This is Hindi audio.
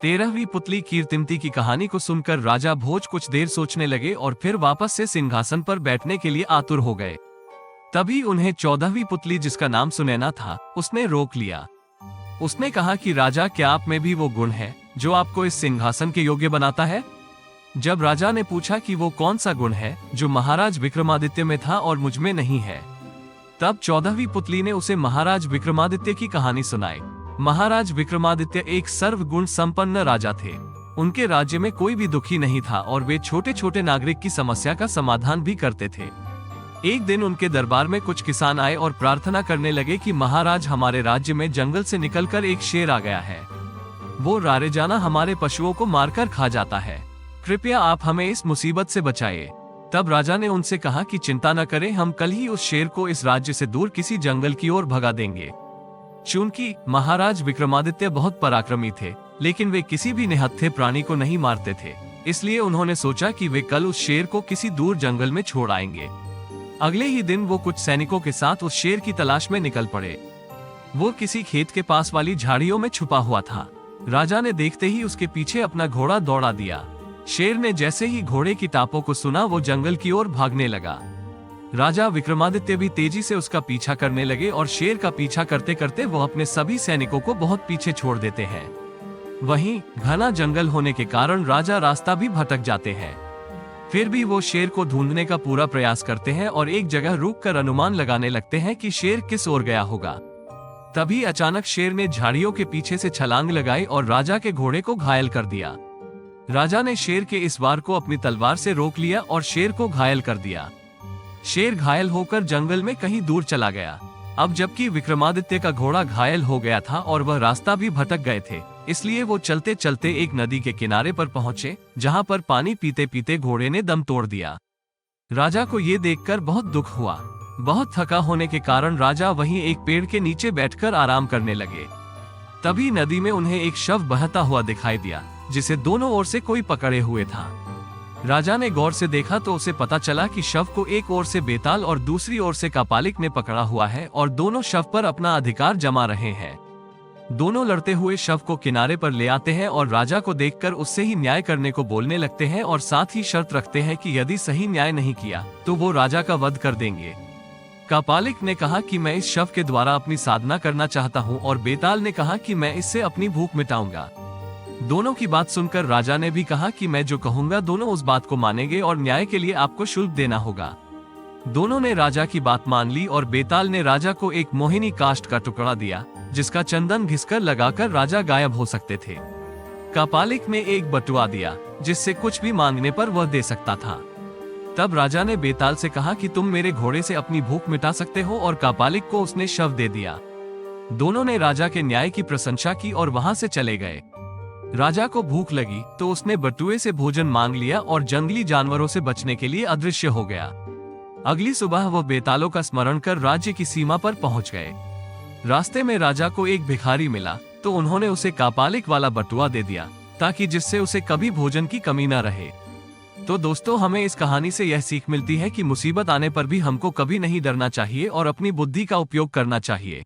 13वीं पुतली कीर्तिमती की कहानी को सुनकर राजा भोज कुछ देर सोचने लगे और फिर वापस से सिंहासन पर बैठने के लिए आतुर हो गए। तभी उन्हें 14वीं पुतली, जिसका नाम सुनैना था, उसने रोक लिया। उसने कहा कि राजा, क्या आप में भी वो गुण है जो आपको इस सिंहासन के योग्य बनाता है? जब राजा ने पूछा कि वो कौन सा गुण है जो महाराज विक्रमादित्य में था और मुझ में नहीं है, तब 14वीं पुतली ने उसे महाराज विक्रमादित्य की कहानी सुनाई। महाराज विक्रमादित्य एक सर्वगुण संपन्न राजा थे। उनके राज्य में कोई भी दुखी नहीं था और वे छोटे छोटे नागरिक की समस्या का समाधान भी करते थे। एक दिन उनके दरबार में कुछ किसान आए और प्रार्थना करने लगे कि महाराज, हमारे राज्य में जंगल से निकलकर एक शेर आ गया है। वो रारेजाना हमारे पशुओं को मारकर खा जाता है। कृपया आप हमें इस मुसीबत से बचाइए। तब राजा ने उनसे कहा कि चिंता न करें, हम कल ही उस शेर को इस राज्य से दूर किसी जंगल की ओर भगा देंगे। चूंकि महाराज विक्रमादित्य बहुत पराक्रमी थे, लेकिन वे किसी भी निहत्थे प्राणी को नहीं मारते थे, इसलिए उन्होंने सोचा कि वे कल उस शेर को किसी दूर जंगल में छोड़ आएंगे। अगले ही दिन वो कुछ सैनिकों के साथ उस शेर की तलाश में निकल पड़े। वो किसी खेत के पास वाली झाड़ियों में छुपा हुआ था। राजा ने देखते ही उसके पीछे अपना घोड़ा दौड़ा दिया। शेर ने जैसे ही घोड़े की टापों को सुना, वो जंगल की ओर भागने लगा। राजा विक्रमादित्य भी तेजी से उसका पीछा करने लगे और शेर का पीछा करते करते वो अपने सभी सैनिकों को बहुत पीछे छोड़ देते हैं। वहीं घना जंगल होने के कारण राजा रास्ता भी भटक जाते हैं। फिर भी वो शेर को ढूंढने का पूरा प्रयास करते हैं और एक जगह रुककर अनुमान लगाने लगते हैं कि शेर किस ओर गया होगा। तभी अचानक शेर ने झाड़ियों के पीछे से छलांग लगाई और राजा के घोड़े को घायल कर दिया। राजा ने शेर के इस वार को अपनी तलवार से रोक लिया और शेर को घायल कर दिया। शेर घायल होकर जंगल में कहीं दूर चला गया। अब जबकि विक्रमादित्य का घोड़ा घायल हो गया था और वह रास्ता भी भटक गए थे, इसलिए वो चलते चलते एक नदी के किनारे पर पहुंचे, जहां पर पानी पीते पीते घोड़े ने दम तोड़ दिया। राजा को ये देखकर बहुत दुख हुआ। बहुत थका होने के कारण राजा वहीं एक पेड़ के नीचे बैठकर आराम करने लगे। तभी नदी में उन्हें एक शव बहता हुआ दिखाई दिया, जिसे दोनों ओर से कोई पकड़े हुए था। राजा ने गौर से देखा तो उसे पता चला कि शव को एक ओर से बेताल और दूसरी ओर से कापालिक ने पकड़ा हुआ है और दोनों शव पर अपना अधिकार जमा रहे हैं। दोनों लड़ते हुए शव को किनारे पर ले आते हैं और राजा को देखकर उससे ही न्याय करने को बोलने लगते हैं और साथ ही शर्त रखते हैं कि यदि सही न्याय नहीं किया तो वो राजा का वध कर देंगे। कापालिक ने कहा कि मैं इस शव के द्वारा अपनी साधना करना चाहता हूँ और बेताल ने कहा कि मैं इससे अपनी भूख मिटाऊंगा। दोनों की बात सुनकर राजा ने भी कहा कि मैं जो कहूंगा दोनों उस बात को मानेंगे और न्याय के लिए आपको शुल्क देना होगा। दोनों ने राजा की बात मान ली और बेताल ने राजा को एक मोहिनी काष्ठ का टुकड़ा दिया, जिसका चंदन घिसकर लगाकर राजा गायब हो सकते थे। कापालिक ने एक बटुआ दिया, जिससे कुछ भी मांगने पर वह दे सकता था। तब राजा ने बेताल से कहा कि तुम मेरे घोड़े से अपनी भूख मिटा सकते हो, और कापालिक को उसने शव दे दिया। दोनों ने राजा के न्याय की प्रशंसा की और वहां से चले गए। राजा को भूख लगी तो उसने बटुए से भोजन मांग लिया और जंगली जानवरों से बचने के लिए अदृश्य हो गया। अगली सुबह वह बेतालों का स्मरण कर राज्य की सीमा पर पहुंच गए। रास्ते में राजा को एक भिखारी मिला तो उन्होंने उसे कापालिक वाला बटुआ दे दिया, ताकि जिससे उसे कभी भोजन की कमी न रहे। तो दोस्तों, हमें इस कहानी से यह सीख मिलती है कि मुसीबत आने पर भी हमको कभी नहीं डरना चाहिए और अपनी बुद्धि का उपयोग करना चाहिए।